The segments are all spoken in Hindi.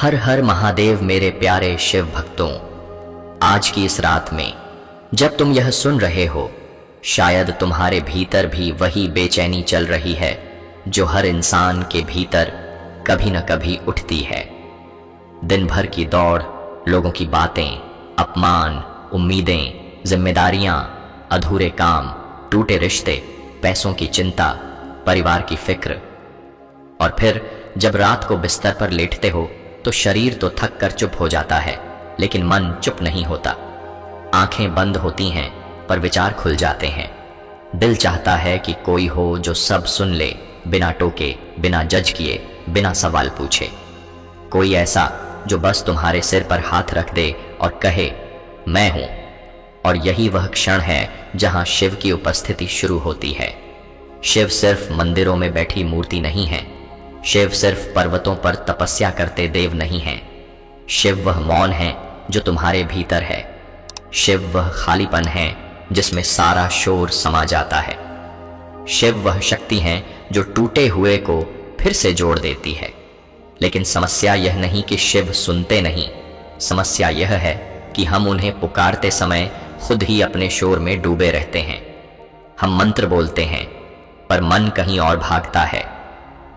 हर हर महादेव मेरे प्यारे शिव भक्तों, आज की इस रात में जब तुम यह सुन रहे हो, शायद तुम्हारे भीतर भी वही बेचैनी चल रही है जो हर इंसान के भीतर कभी न कभी उठती है। दिन भर की दौड़, लोगों की बातें, अपमान, उम्मीदें, जिम्मेदारियां, अधूरे काम, टूटे रिश्ते, पैसों की चिंता, परिवार की फिक्र, और फिर जब रात को बिस्तर पर लेटते हो तो शरीर तो थक कर चुप हो जाता है, लेकिन मन चुप नहीं होता। आंखें बंद होती हैं पर विचार खुल जाते हैं। दिल चाहता है कि कोई हो जो सब सुन ले, बिना टोके, बिना जज किए, बिना सवाल पूछे। कोई ऐसा जो बस तुम्हारे सिर पर हाथ रख दे और कहे, मैं हूं। और यही वह क्षण है जहां शिव की उपस्थिति शुरू होती है। शिव सिर्फ मंदिरों में बैठी मूर्ति नहीं है। शिव सिर्फ पर्वतों पर तपस्या करते देव नहीं हैं। शिव वह मौन है जो तुम्हारे भीतर है। शिव वह खालीपन है जिसमें सारा शोर समा जाता है। शिव वह शक्ति है जो टूटे हुए को फिर से जोड़ देती है। लेकिन समस्या यह नहीं कि शिव सुनते नहीं, समस्या यह है कि हम उन्हें पुकारते समय खुद ही अपने शोर में डूबे रहते हैं। हम मंत्र बोलते हैं पर मन कहीं और भागता है।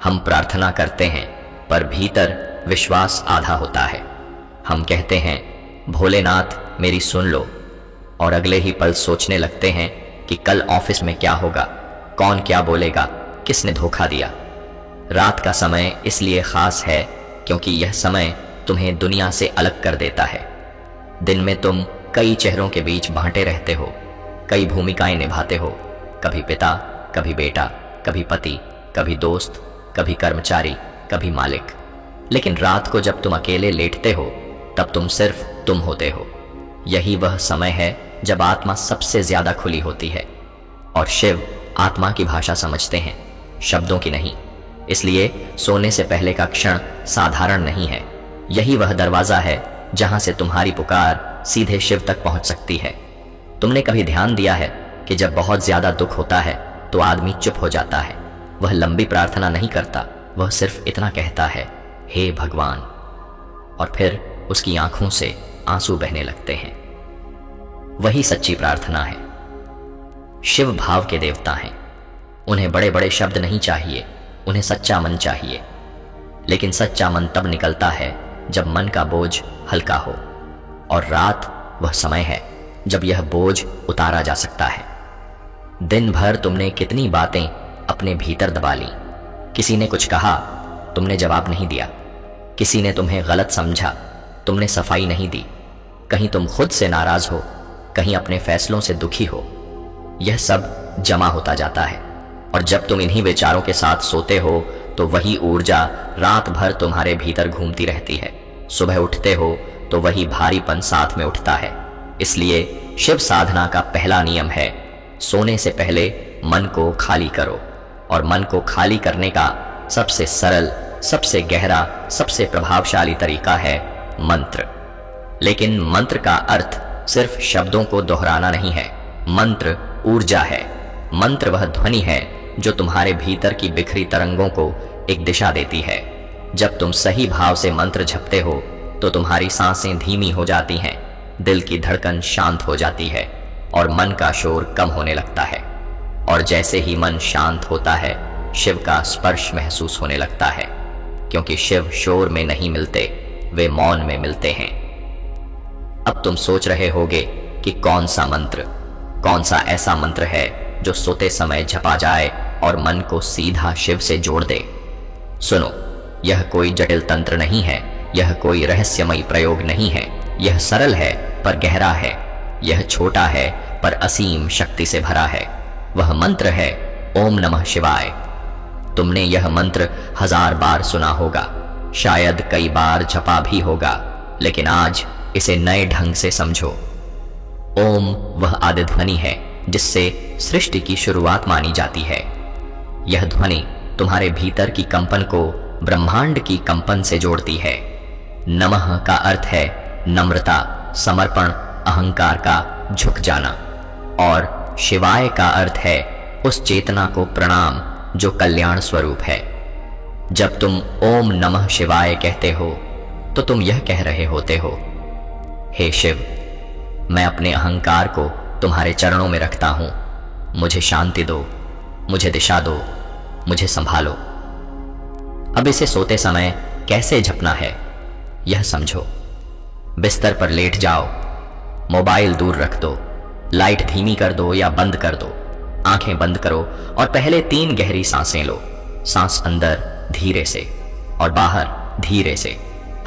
हम प्रार्थना करते हैं पर भीतर विश्वास आधा होता है। हम कहते हैं, भोलेनाथ मेरी सुन लो, और अगले ही पल सोचने लगते हैं कि कल ऑफिस में क्या होगा, कौन क्या बोलेगा, किसने धोखा दिया। रात का समय इसलिए खास है क्योंकि यह समय तुम्हें दुनिया से अलग कर देता है। दिन में तुम कई चेहरों के बीच बांटे रहते हो, कई भूमिकाएं निभाते हो, कभी पिता, कभी बेटा, कभी पति, कभी दोस्त, कभी कर्मचारी, कभी मालिक। लेकिन रात को जब तुम अकेले लेटते हो तब तुम सिर्फ तुम होते हो। यही वह समय है जब आत्मा सबसे ज्यादा खुली होती है। और शिव आत्मा की भाषा समझते हैं, शब्दों की नहीं। इसलिए सोने से पहले का क्षण साधारण नहीं है। यही वह दरवाजा है जहां से तुम्हारी पुकार सीधे शिव तक पहुंच सकती है। तुमने कभी ध्यान दिया है कि जब बहुत ज्यादा दुख होता है तो आदमी चुप हो जाता है। वह लंबी प्रार्थना नहीं करता, वह सिर्फ इतना कहता है, हे भगवान, और फिर उसकी आंखों से आंसू बहने लगते हैं। वही सच्ची प्रार्थना है। शिव भाव के देवता हैं। उन्हें बड़े बड़े शब्द नहीं चाहिए, उन्हें सच्चा मन चाहिए। लेकिन सच्चा मन तब निकलता है जब मन का बोझ हल्का हो, और रात वह समय है जब यह बोझ उतारा जा सकता है। दिन भर तुमने कितनी बातें अपने भीतर दबा ली। किसी ने कुछ कहा, तुमने जवाब नहीं दिया। किसी ने तुम्हें गलत समझा, तुमने सफाई नहीं दी। कहीं तुम खुद से नाराज हो, कहीं अपने फैसलों से दुखी हो। यह सब जमा होता जाता है, और जब तुम इन्हीं विचारों के साथ सोते हो तो वही ऊर्जा रात भर तुम्हारे भीतर घूमती रहती है। सुबह उठते हो तो वही भारीपन साथ में उठता है। इसलिए शिव साधना का पहला नियम है, सोने से पहले मन को खाली करो। और मन को खाली करने का सबसे सरल, सबसे गहरा, सबसे प्रभावशाली तरीका है मंत्र। लेकिन मंत्र का अर्थ सिर्फ शब्दों को दोहराना नहीं है। मंत्र ऊर्जा है। मंत्र वह ध्वनि है जो तुम्हारे भीतर की बिखरी तरंगों को एक दिशा देती है। जब तुम सही भाव से मंत्र जपते हो तो तुम्हारी सांसें धीमी हो जाती हैं, दिल की धड़कन शांत हो जाती है, और मन का शोर कम होने लगता है। और जैसे ही मन शांत होता है, शिव का स्पर्श महसूस होने लगता है, क्योंकि शिव शोर में नहीं मिलते, वे मौन में मिलते हैं। अब तुम सोच रहे होगे कि कौन सा मंत्र, कौन सा ऐसा मंत्र है जो सोते समय जपा जाए और मन को सीधा शिव से जोड़ दे। सुनो, यह कोई जटिल तंत्र नहीं है, यह कोई रहस्यमयी प्रयोग नहीं है। यह सरल है पर गहरा है। यह छोटा है पर असीम शक्ति से भरा है। वह मंत्र है ओम नमः शिवाय। तुमने यह मंत्र 1000 बार सुना होगा, शायद कई बार जपा भी होगा, लेकिन आज इसे नए ढंग से समझो। ओम वह आदि ध्वनि है जिससे सृष्टि की शुरुआत मानी जाती है। यह ध्वनि तुम्हारे भीतर की कंपन को ब्रह्मांड की कंपन से जोड़ती है। नमः का अर्थ है नम्रता, समर्पण, अहंकार का झुक जाना, और शिवाय का अर्थ है उस चेतना को प्रणाम जो कल्याण स्वरूप है। जब तुम ओम नमः शिवाय कहते हो तो तुम यह कह रहे होते हो, हे शिव, मैं अपने अहंकार को तुम्हारे चरणों में रखता हूं, मुझे शांति दो, मुझे दिशा दो, मुझे संभालो। अब इसे सोते समय कैसे झपना है यह समझो। बिस्तर पर लेट जाओ, मोबाइल दूर रख दो, लाइट धीमी कर दो या बंद कर दो, आंखें बंद करो और पहले 3 गहरी सांसें लो। सांस अंदर धीरे से और बाहर धीरे से।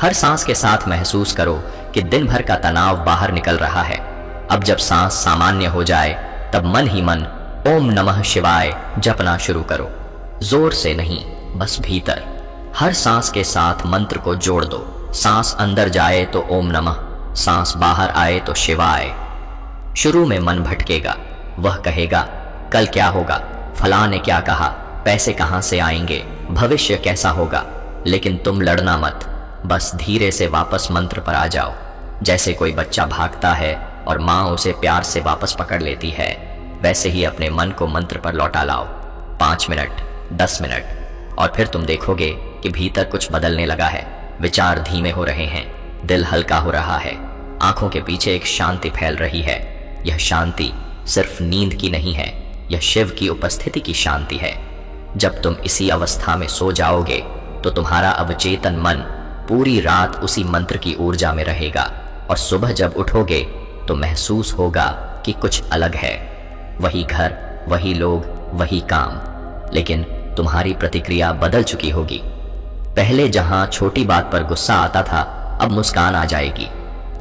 हर सांस के साथ महसूस करो कि दिन भर का तनाव बाहर निकल रहा है। अब जब सांस सामान्य हो जाए तब मन ही मन ओम नमः शिवाय जपना शुरू करो। जोर से नहीं, बस भीतर। हर सांस के साथ मंत्र को जोड़ दो। सांस अंदर जाए तो ओम नमः, सांस बाहर आए तो शिवाय। शुरू में मन भटकेगा, वह कहेगा कल क्या होगा, फलां ने क्या कहा, पैसे कहां से आएंगे, भविष्य कैसा होगा। लेकिन तुम लड़ना मत, बस धीरे से वापस मंत्र पर आ जाओ। जैसे कोई बच्चा भागता है और माँ उसे प्यार से वापस पकड़ लेती है, वैसे ही अपने मन को मंत्र पर लौटा लाओ। 5 मिनट, 10 मिनट, और फिर तुम देखोगे कि भीतर कुछ बदलने लगा है। विचार धीमे हो रहे हैं, दिल हल्का हो रहा है, आंखों के पीछे एक शांति फैल रही है। यह शांति सिर्फ नींद की नहीं है, यह शिव की उपस्थिति की शांति है। जब तुम इसी अवस्था में सो जाओगे तो तुम्हारा अवचेतन मन पूरी रात उसी मंत्र की ऊर्जा में रहेगा, और सुबह जब उठोगे तो महसूस होगा कि कुछ अलग है। वही घर, वही लोग, वही काम, लेकिन तुम्हारी प्रतिक्रिया बदल चुकी होगी। पहले जहां छोटी बात पर गुस्सा आता था, अब मुस्कान आ जाएगी।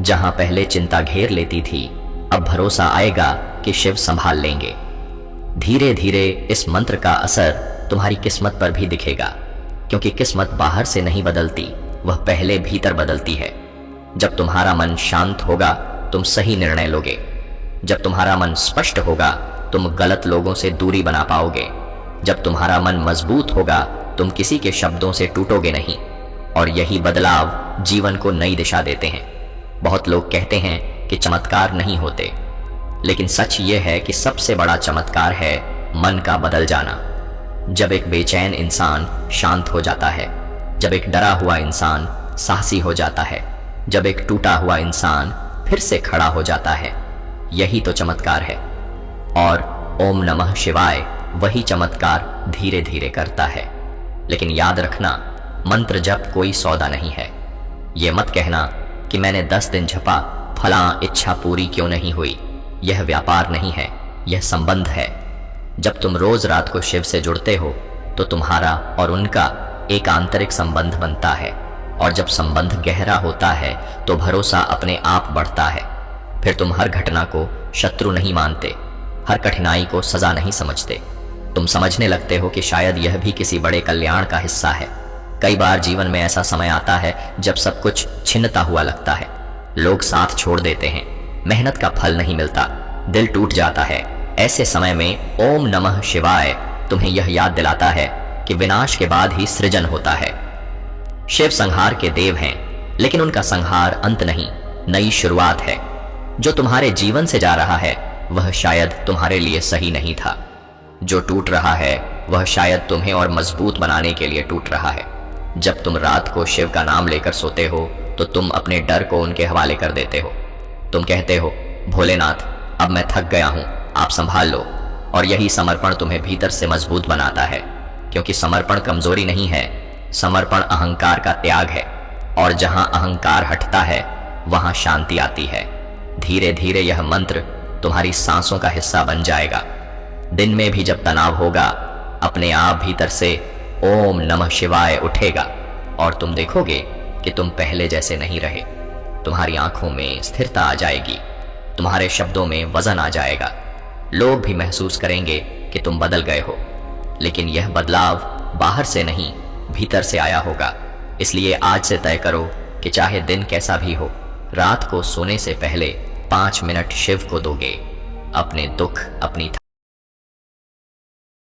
जहां पहले चिंता घेर लेती थी, अब भरोसा आएगा कि शिव संभाल लेंगे। धीरे धीरे इस मंत्र का असर तुम्हारी किस्मत पर भी दिखेगा, क्योंकि किस्मत बाहर से नहीं बदलती, वह पहले भीतर बदलती है। जब तुम्हारा मन शांत होगा तुम सही निर्णय लोगे। जब तुम्हारा मन स्पष्ट होगा तुम गलत लोगों से दूरी बना पाओगे। जब तुम्हारा मन मजबूत होगा तुम किसी के शब्दों से टूटोगे नहीं, और यही बदलाव जीवन को नई दिशा देते हैं। बहुत लोग कहते हैं कि चमत्कार नहीं होते, लेकिन सच ये है कि सबसे बड़ा चमत्कार है मन का बदल जाना। जब एक बेचैन इंसान शांत हो जाता है, जब एक डरा हुआ इंसान साहसी हो जाता है, जब एक टूटा हुआ इंसान फिर से खड़ा हो जाता है, यही तो चमत्कार है। और ओम नमः शिवाय वही चमत्कार धीरे धीरे करता है। लेकिन याद रखना, मंत्र जप कोई सौदा नहीं है। ये मत कहना कि मैंने 10 दिन जपा, फलां इच्छा पूरी क्यों नहीं हुई। यह व्यापार नहीं है, यह संबंध है। जब तुम रोज रात को शिव से जुड़ते हो तो तुम्हारा और उनका एक आंतरिक संबंध बनता है, और जब संबंध गहरा होता है तो भरोसा अपने आप बढ़ता है। फिर तुम हर घटना को शत्रु नहीं मानते, हर कठिनाई को सजा नहीं समझते। तुम समझने लगते हो कि शायद यह भी किसी बड़े कल्याण का हिस्सा है। कई बार जीवन में ऐसा समय आता है जब सब कुछ छिन्नता हुआ लगता है, लोग साथ छोड़ देते हैं, मेहनत का फल नहीं मिलता, दिल टूट जाता है। ऐसे समय में ओम नमः शिवाय तुम्हें यह याद दिलाता है कि विनाश के बाद ही सृजन होता है। शिव संहार के देव हैं, लेकिन उनका संहार अंत नहीं, नई शुरुआत है। जो तुम्हारे जीवन से जा रहा है वह शायद तुम्हारे लिए सही नहीं था। जो टूट रहा है वह शायद तुम्हें और मजबूत बनाने के लिए टूट रहा है। जब तुम रात को शिव का नाम लेकर सोते हो तो तुम अपने डर को उनके हवाले कर देते हो। तुम कहते हो, भोलेनाथ अब मैं थक गया हूं, आप संभाल लो। और यही समर्पण तुम्हें भीतर से मजबूत बनाता है, क्योंकि समर्पण कमजोरी नहीं है, समर्पण अहंकार का त्याग है। और जहां अहंकार हटता है वहां शांति आती है। धीरे धीरे यह मंत्र तुम्हारी सांसों का हिस्सा बन जाएगा। दिन में भी जब तनाव होगा, अपने आप भीतर से ओम नमः शिवाय उठेगा, और तुम देखोगे कि तुम पहले जैसे नहीं रहे। तुम्हारी आंखों में स्थिरता आ जाएगी, तुम्हारे शब्दों में वजन आ जाएगा। लोग भी महसूस करेंगे कि तुम बदल गए हो, लेकिन यह बदलाव बाहर से नहीं, भीतर से आया होगा। इसलिए आज से तय करो कि चाहे दिन कैसा भी हो, रात को सोने से पहले 5 मिनट शिव को दोगे। अपने दुख, अपनी